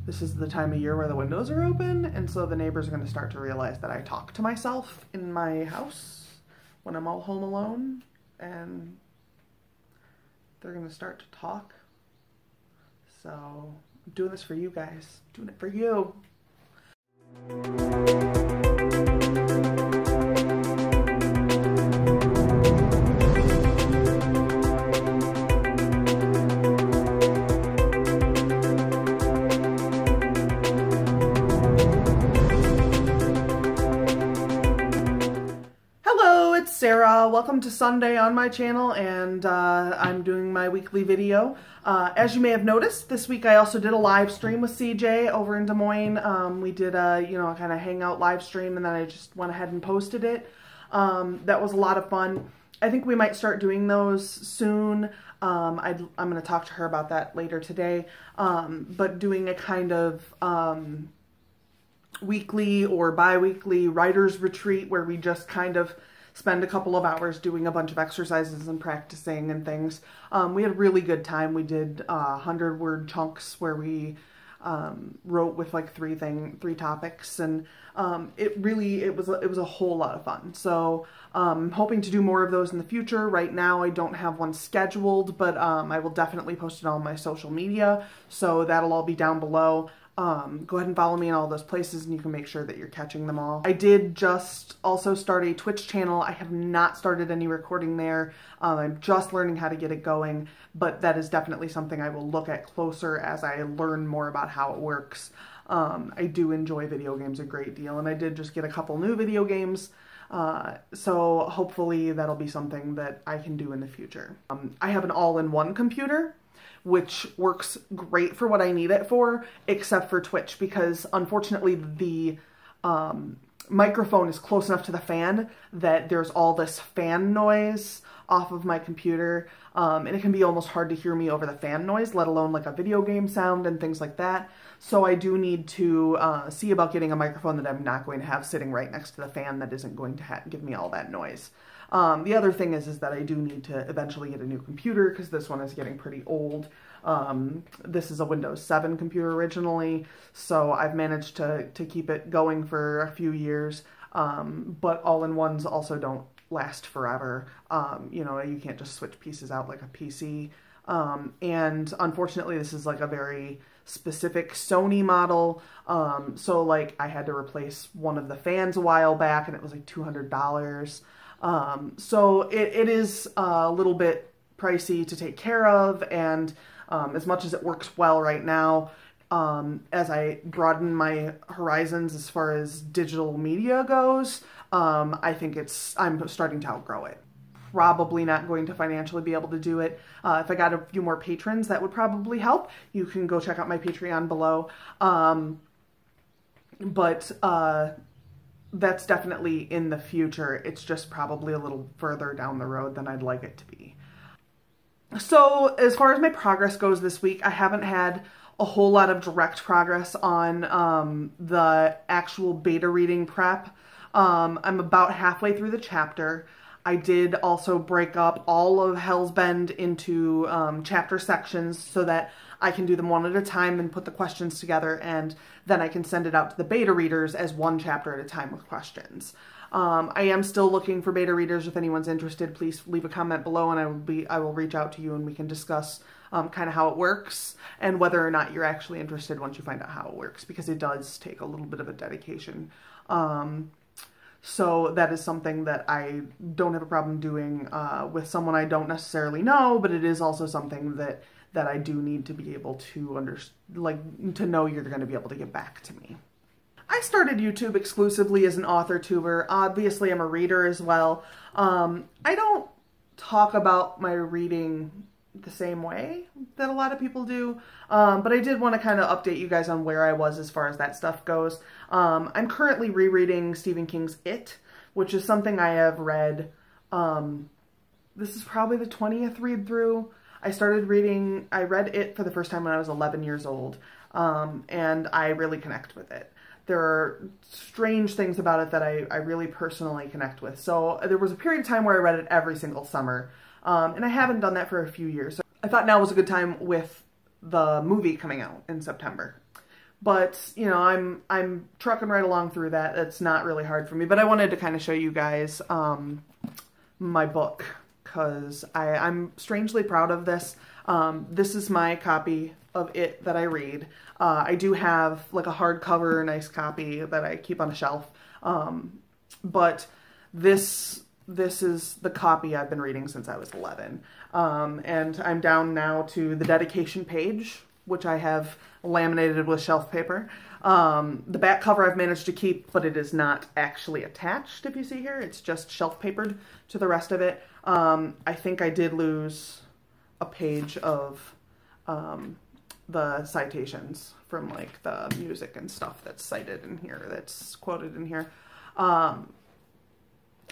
this is the time of year where the windows are open, and so the neighbors are going to start to realize that I talk to myself in my house when I'm all home alone, and they're going to start to talk. So I'm doing this for you guys. I'm doing it for you. Sarah, welcome to Sunday on my channel, and I'm doing my weekly video. As you may have noticed, this week I also did a live stream with CJ over in Des Moines. We did a, kind of hangout live stream, and then I just went ahead and posted it. That was a lot of fun. I think we might start doing those soon. I'm going to talk to her about that later today, but doing a kind of weekly or bi-weekly writer's retreat where we just kind of spend a couple of hours doing a bunch of exercises and practicing and things. We had a really good time. We did 100-word chunks where we wrote with like three topics, and it was a whole lot of fun. So I'm hoping to do more of those in the future. Right now I don't have one scheduled, but I will definitely post it on my social media, so that'll all be down below. Go ahead and follow me in all those places, and you can make sure that you're catching them all. I did just also start a Twitch channel. I have not started any recording there. I'm just learning how to get it going, but that is definitely something I will look at closer as I learn more about how it works. I do enjoy video games a great deal, and I did just get a couple new video games. So hopefully that'll be something that I can do in the future. I have an all-in-one computer, which works great for what I need it for, except for Twitch, because unfortunately the microphone is close enough to the fan that there's all this fan noise off of my computer, and it can be almost hard to hear me over the fan noise, let alone like a video game sound and things like that. So I do need to see about getting a microphone that I'm not going to have sitting right next to the fan that isn't going to give me all that noise. The other thing is that I do need to eventually get a new computer, because this one is getting pretty old. This is a Windows 7 computer originally, so I've managed to keep it going for a few years, but all-in-ones also don't last forever. You can't just switch pieces out like a PC, and unfortunately this is like a very specific Sony model, so like I had to replace one of the fans a while back, and it was like $200. So it is a little bit pricey to take care of, and as much as it works well right now, as I broaden my horizons as far as digital media goes, I think I'm starting to outgrow it. Probably not going to financially be able to do it. If I got a few more patrons, that would probably help. You can go check out my Patreon below. That's definitely in the future. It's just probably a little further down the road than I'd like it to be. So as far as my progress goes this week, I haven't had a whole lot of direct progress on the actual beta reading prep. I'm about halfway through the chapter. I did also break up all of Hellsbend into chapter sections so that I can do them one at a time and put the questions together, and then I can send it out to the beta readers as one chapter at a time with questions. I am still looking for beta readers. If anyone's interested, please leave a comment below, and I will reach out to you and we can discuss kind of how it works and whether or not you're actually interested once you find out how it works, because it does take a little bit of a dedication. So that is something that I don't have a problem doing with someone I don't necessarily know, but it is also something that I do need to be able to to know you're going to be able to get back to me. I started YouTube exclusively as an author tuber. Obviously, I'm a reader as well. I don't talk about my reading the same way that a lot of people do, but I did want to kind of update you guys on where I was as far as that stuff goes. I'm currently rereading Stephen King's It, which is something I have read. This is probably the 20th read through. I read It for the first time when I was 11 years old, and I really connect with it. There are strange things about it that I really personally connect with. So there was a period of time where I read it every single summer, and I haven't done that for a few years. So I thought now was a good time with the movie coming out in September. But, you know, I'm trucking right along through that. It's not really hard for me. But I wanted to kind of show you guys my book, because I'm strangely proud of this. This is my copy of it that I read. I do have like a hardcover, nice copy that I keep on a shelf. But this is the copy I've been reading since I was 11. And I'm down now to the dedication page, which I have laminated with shelf paper. The back cover I've managed to keep, but it is not actually attached, if you see here. It's just shelf papered to the rest of it. I think I did lose a page of the citations from like the music and stuff that's cited in here, that's quoted in here.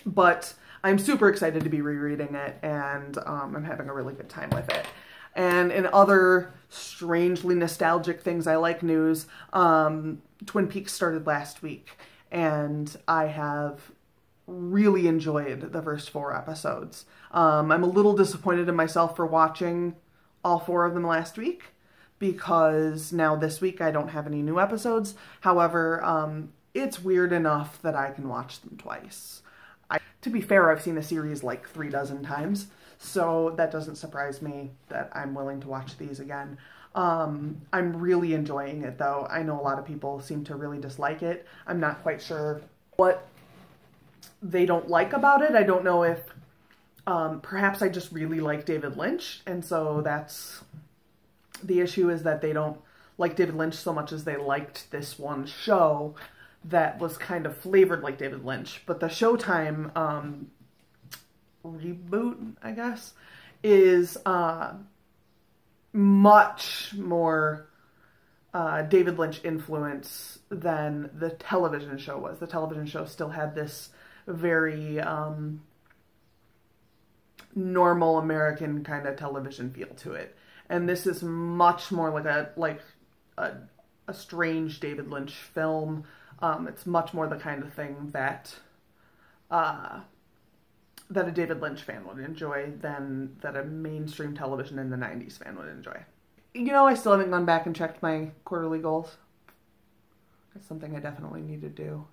But I'm super excited to be rereading it, and I'm having a really good time with it. And in other strangely nostalgic things I like news, Twin Peaks started last week, and I have really enjoyed the first 4 episodes. I'm a little disappointed in myself for watching all 4 of them last week, because now this week I don't have any new episodes. However, it's weird enough that I can watch them twice. To be fair, I've seen the series like 3 dozen times, so that doesn't surprise me that I'm willing to watch these again. I'm really enjoying it, though. I know a lot of people seem to really dislike it. I'm not quite sure what they don't like about it. I don't know if perhaps I just really like David Lynch, and so that's the issue, is that they don't like David Lynch so much as they liked this one show that was kind of flavored like David Lynch. But the Showtime reboot, I guess, is much more David Lynch influence than the television show was. The television show still had this very normal American kind of television feel to it. And this is much more like a strange David Lynch film. It's much more the kind of thing that that a David Lynch fan would enjoy than that a mainstream television in the 90s fan would enjoy. You know, I still haven't gone back and checked my quarterly goals. That's something I definitely need to do.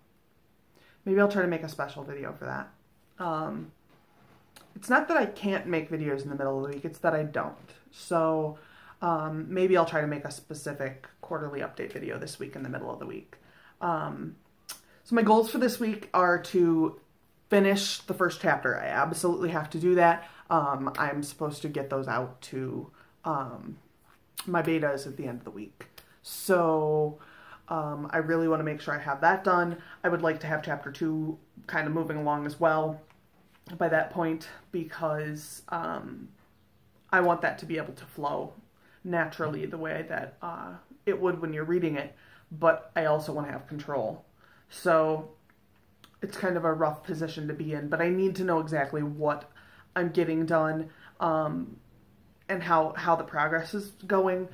Maybe I'll try to make a special video for that. It's not that I can't make videos in the middle of the week, it's that I don't. So maybe I'll try to make a specific quarterly update video this week in the middle of the week. So my goals for this week are to finish the first chapter. I absolutely have to do that. I'm supposed to get those out to my betas at the end of the week. So I really want to make sure I have that done. I would like to have chapter 2 kind of moving along as well by that point, because I want that to be able to flow naturally the way that it would when you're reading it, but I also want to have control. So it's kind of a rough position to be in, but I need to know exactly what I'm getting done and how the progress is going,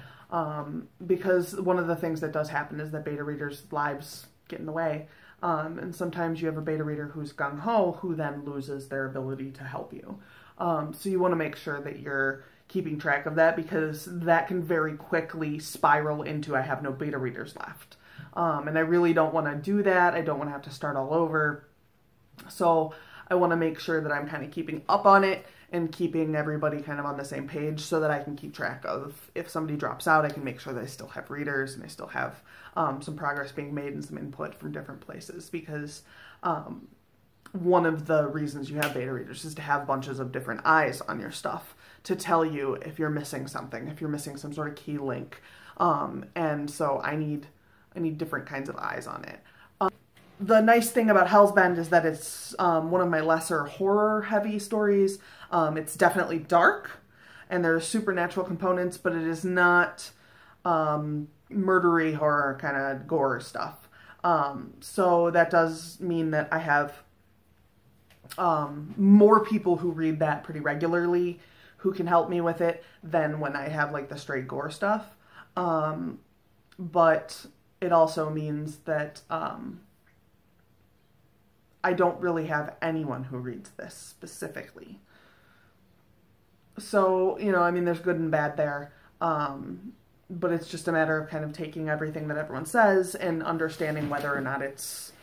because one of the things that does happen is that beta readers' lives get in the way. And sometimes you have a beta reader who's gung-ho, who then loses their ability to help you. So you want to make sure that you're keeping track of that, because that can very quickly spiral into I have no beta readers left. And I really don't want to do that. I don't want to have to start all over. So I want to make sure that I'm kind of keeping up on it and keeping everybody kind of on the same page, so that I can keep track of if somebody drops out, I can make sure that I still have readers and I still have some progress being made and some input from different places, because one of the reasons you have beta readers is to have bunches of different eyes on your stuff to tell you if you're missing something, if you're missing some sort of key link. And so I need different kinds of eyes on it. The nice thing about Hell's Bend is that it's one of my lesser horror-heavy stories. It's definitely dark, and there's supernatural components, but it is not murdery horror kind of gore stuff. So that does mean that I have more people who read that pretty regularly who can help me with it than when I have like the straight gore stuff. But it also means that I don't really have anyone who reads this specifically. So, you know, I mean, there's good and bad there. but it's just a matter of kind of taking everything that everyone says and understanding whether or not it's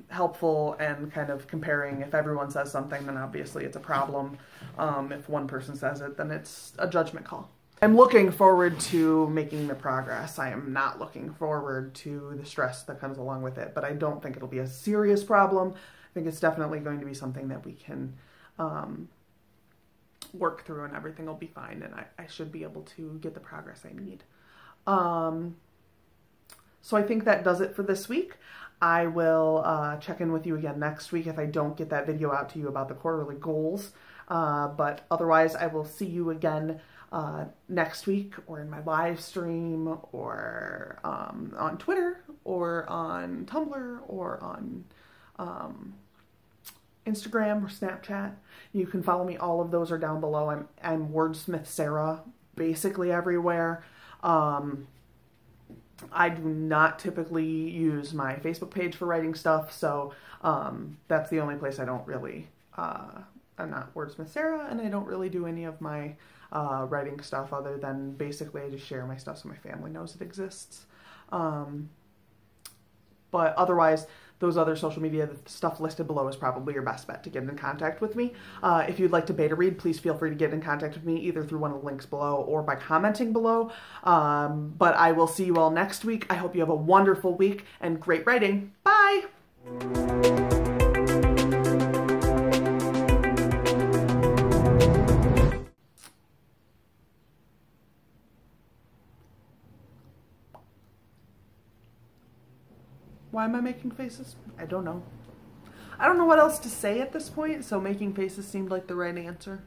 helpful, and kind of comparing. If everyone says something, then obviously it's a problem. If one person says it, then it's a judgment call. I'm looking forward to making the progress. I am not looking forward to the stress that comes along with it, but I don't think it'll be a serious problem. I think it's definitely going to be something that we can work through, and everything will be fine, and I should be able to get the progress I need. So I think that does it for this week. I will check in with you again next week if I don't get that video out to you about the quarterly goals. But otherwise, I will see you again next week, or in my live stream, or on Twitter, or on Tumblr, or on Instagram or Snapchat. You can follow me. All of those are down below. I'm Wordsmith Sarah basically everywhere. I do not typically use my Facebook page for writing stuff, so that's the only place I don't really, I'm not Wordsmith Sarah, and I don't really do any of my writing stuff other than basically I just share my stuff so my family knows it exists. But otherwise, those other social media, the stuff listed below is probably your best bet to get in contact with me. If you'd like to beta read, please feel free to get in contact with me either through one of the links below or by commenting below. But I will see you all next week. I hope you have a wonderful week and great writing. Bye! Why am I making faces? I don't know. I don't know what else to say at this point, so making faces seemed like the right answer.